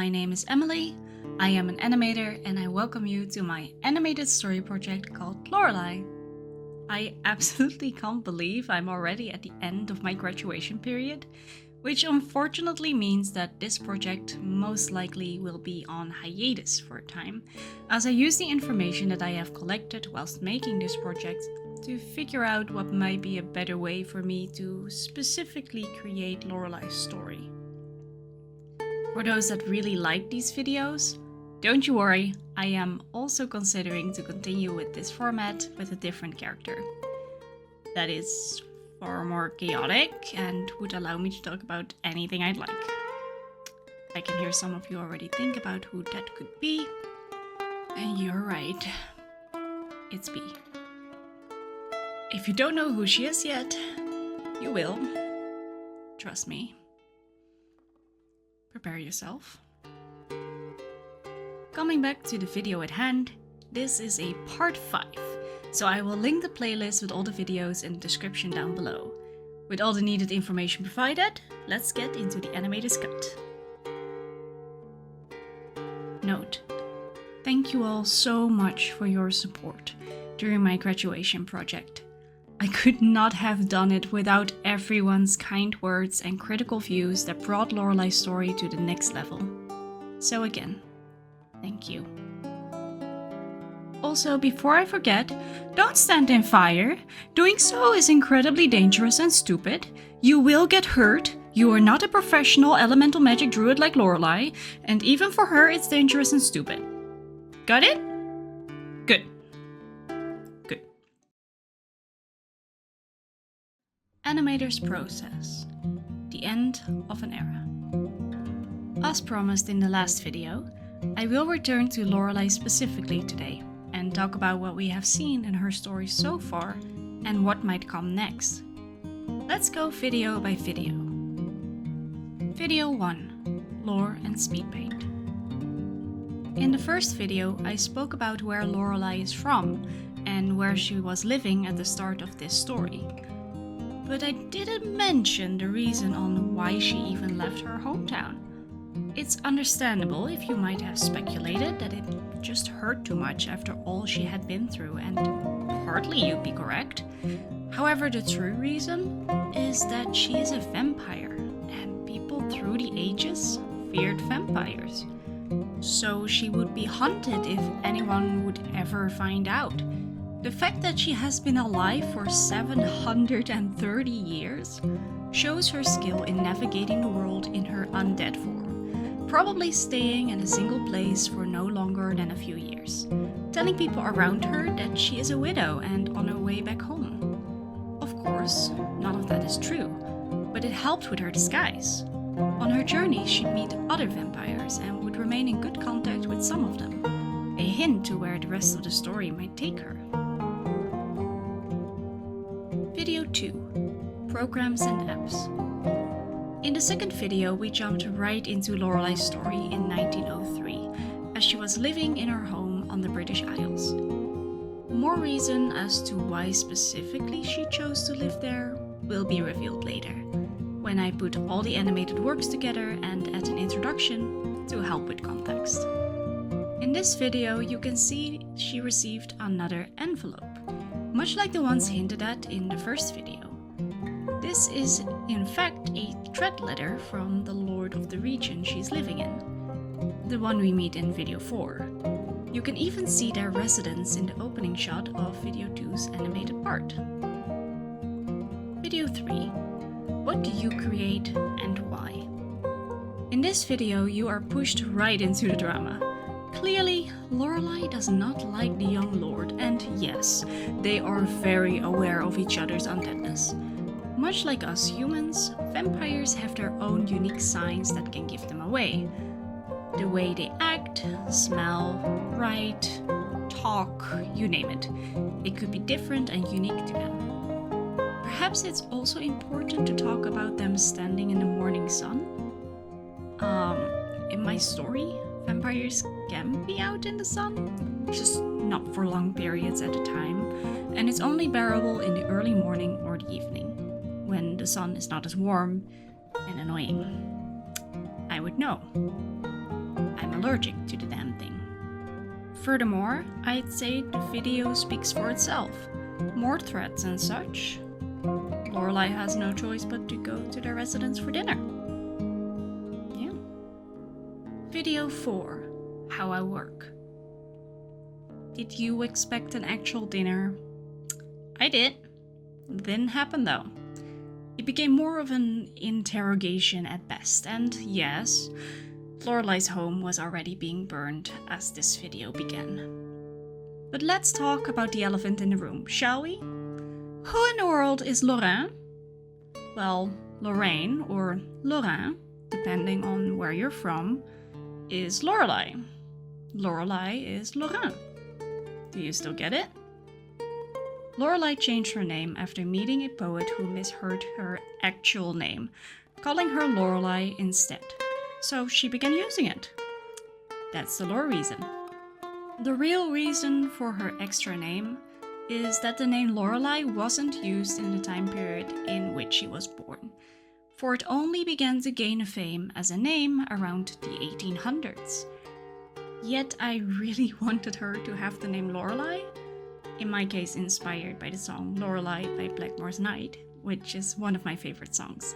my name is Emily, I am an animator, and I welcome you to my animated story project called Lorelei. I absolutely can't believe I'm already at the end of my graduation period, which unfortunately means that this project most likely will be on hiatus for a time, as I use the information that I have collected whilst making this project to figure out what might be a better way for me to specifically create Lorelei's story. For those that really like these videos, don't you worry, I am also considering to continue with this format with a different character. That is far more chaotic and would allow me to talk about anything I'd like. I can hear some of you already think about who that could be, and you're right, it's B. If you don't know who she is yet, you will. Trust me. Prepare yourself. Coming back to the video at hand, this is a part 5, so I will link the playlist with all the videos in the description down below. With all the needed information provided, let's get into the animator's cut. Note: thank you all so much for your support during my graduation project. I could not have done it without everyone's kind words and critical views that brought Lorelei's story to the next level. So again, thank you. Also, before I forget, don't stand in fire. Doing so is incredibly dangerous and stupid. You will get hurt. You are not a professional elemental magic druid like Lorelei, and even for her it's dangerous and stupid. Got it? Good. Animator's process. The end of an era. As promised in the last video, I will return to Lorelei specifically today and talk about what we have seen in her story so far and what might come next. Let's go video by video. Video 1. Lore and Speed Paint. In the first video, I spoke about where Lorelei is from and where she was living at the start of this story. But I didn't mention the reason on why she even left her hometown. It's understandable if you might have speculated that it just hurt too much after all she had been through, and partly you'd be correct. However, the true reason is that she is a vampire, and people through the ages feared vampires. So she would be hunted if anyone would ever find out. The fact that she has been alive for 730 years shows her skill in navigating the world in her undead form, probably staying in a single place for no longer than a few years, telling people around her that she is a widow and on her way back home. Of course, none of that is true, but it helped with her disguise. On her journey, she'd meet other vampires and would remain in good contact with some of them, a hint to where the rest of the story might take her. Video 2. Programs and Apps. In the second video, we jumped right into Lorelei's story in 1903, as she was living in her home on the British Isles. More reason as to why specifically she chose to live there will be revealed later, when I put all the animated works together and add an introduction to help with context. In this video, you can see she received another envelope, much like the ones hinted at in the first video. This is in fact a threat letter from the lord of the region she's living in, the one we meet in video 4. You can even see their residence in the opening shot of video 2's animated part. Video 3. What do you create and why? In this video, you are pushed right into the drama. Clearly, Lorelei does not like the young lord, and yes, they are very aware of each other's undeadness. Much like us humans, vampires have their own unique signs that can give them away. The way they act, smell, write, talk, you name it. It could be different and unique to them. Perhaps it's also important to talk about them standing in the morning sun. In my story, vampires can be out in the sun, just not for long periods at a time, and it's only bearable in the early morning or the evening, when the sun is not as warm and annoying. I would know. allergic to the damn thing. Furthermore, I'd say the video speaks for itself. More threats and such. Lorelei has no choice but to go to their residence for dinner. Yeah. Video 4. How I work. Did you expect an actual dinner? I did. Didn't happen though. It became more of an interrogation at best, and yes, Lorelei's home was already being burned as this video began. But let's talk about the elephant in the room, shall we? Who in the world is Lorraine? Well, Lorraine, or Lorraine, depending on where you're from, is Lorelei. Lorelei is Lorraine. Do you still get it? Lorelei changed her name after meeting a poet who misheard her actual name, calling her Lorelei instead. So she began using it. That's the lore reason. The real reason for her extra name is that the name Lorelei wasn't used in the time period in which she was born, for it only began to gain fame as a name around the 1800s. Yet I really wanted her to have the name Lorelei, in my case inspired by the song Lorelei by Blackmore's Night, which is one of my favorite songs.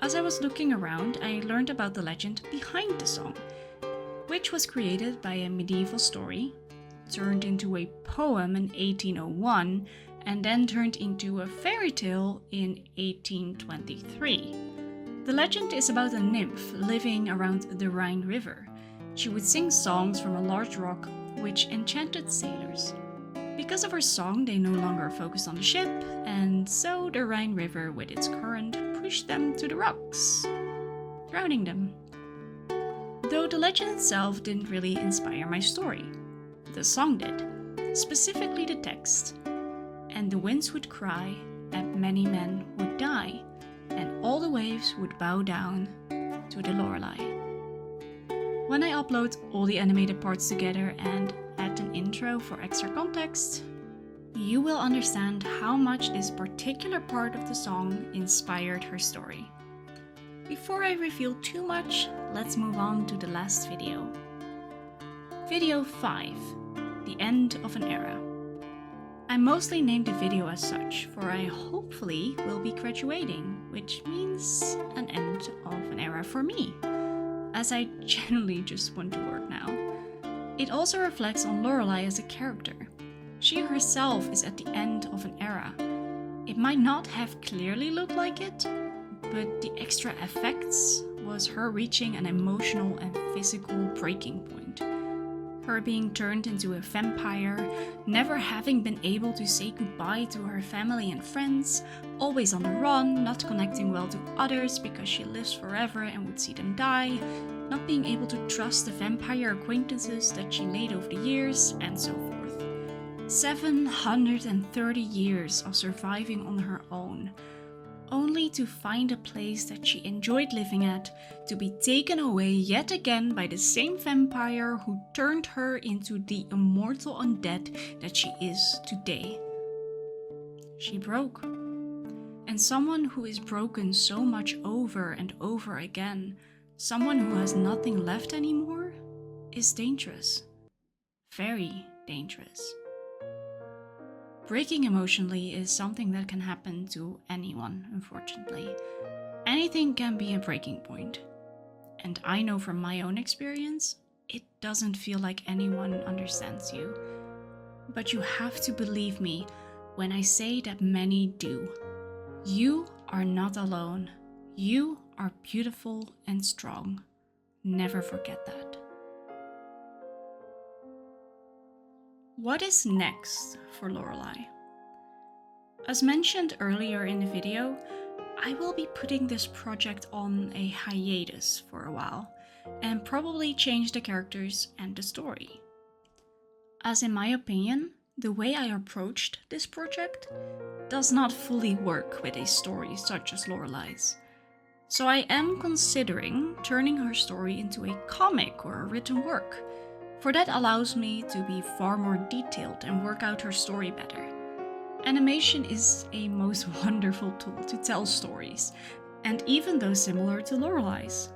As I was looking around, I learned about the legend behind the song, which was created by a medieval story, turned into a poem in 1801, and then turned into a fairy tale in 1823. The legend is about a nymph living around the Rhine River. She would sing songs from a large rock which enchanted sailors. Because of her song, they no longer focused on the ship, and so the Rhine River with its current pushed them to the rocks, drowning them. Though the legend itself didn't really inspire my story, the song did, specifically the text. And the winds would cry, and many men would die, and all the waves would bow down to the Lorelei. When I upload all the animated parts together and add an intro for extra context, you will understand how much this particular part of the song inspired her story. Before I reveal too much, let's move on to the last video. Video 5, The End of an Era. I mostly named the video as such, for I hopefully will be graduating, which means an end of an era for me, as I genuinely just want to work now. It also reflects on Lorelei as a character. She herself is at the end of an era. It might not have clearly looked like it, but the extra effects was her reaching an emotional and physical breaking point. Her being turned into a vampire, never having been able to say goodbye to her family and friends, always on the run, not connecting well to others because she lives forever and would see them die, not being able to trust the vampire acquaintances that she made over the years, and so forth. 730 years of surviving on her own, only to find a place that she enjoyed living at to be taken away yet again by the same vampire who turned her into the immortal undead that she is today. She broke. And someone who is broken so much over and over again, someone who has nothing left anymore, is dangerous. Very dangerous. Breaking emotionally is something that can happen to anyone, unfortunately. Anything can be a breaking point. And I know from my own experience, it doesn't feel like anyone understands you. But you have to believe me when I say that many do. You are not alone. You are beautiful and strong. Never forget that. What is next for Lorelei? As mentioned earlier in the video, I will be putting this project on a hiatus for a while, and probably change the characters and the story. As in my opinion, the way I approached this project does not fully work with a story such as Lorelei's. So I am considering turning her story into a comic or a written work, for that allows me to be far more detailed and work out her story better. Animation is a most wonderful tool to tell stories, and even though similar to Lorelei's.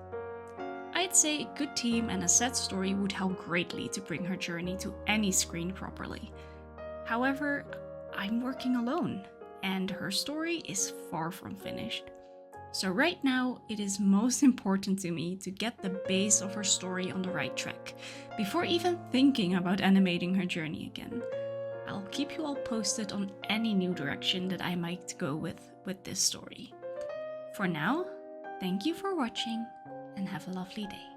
I'd say a good team and a set story would help greatly to bring her journey to any screen properly. However, I'm working alone, and her story is far from finished. So right now, it is most important to me to get the base of her story on the right track, before even thinking about animating her journey again. I'll keep you all posted on any new direction that I might go with this story. For now, thank you for watching and have a lovely day.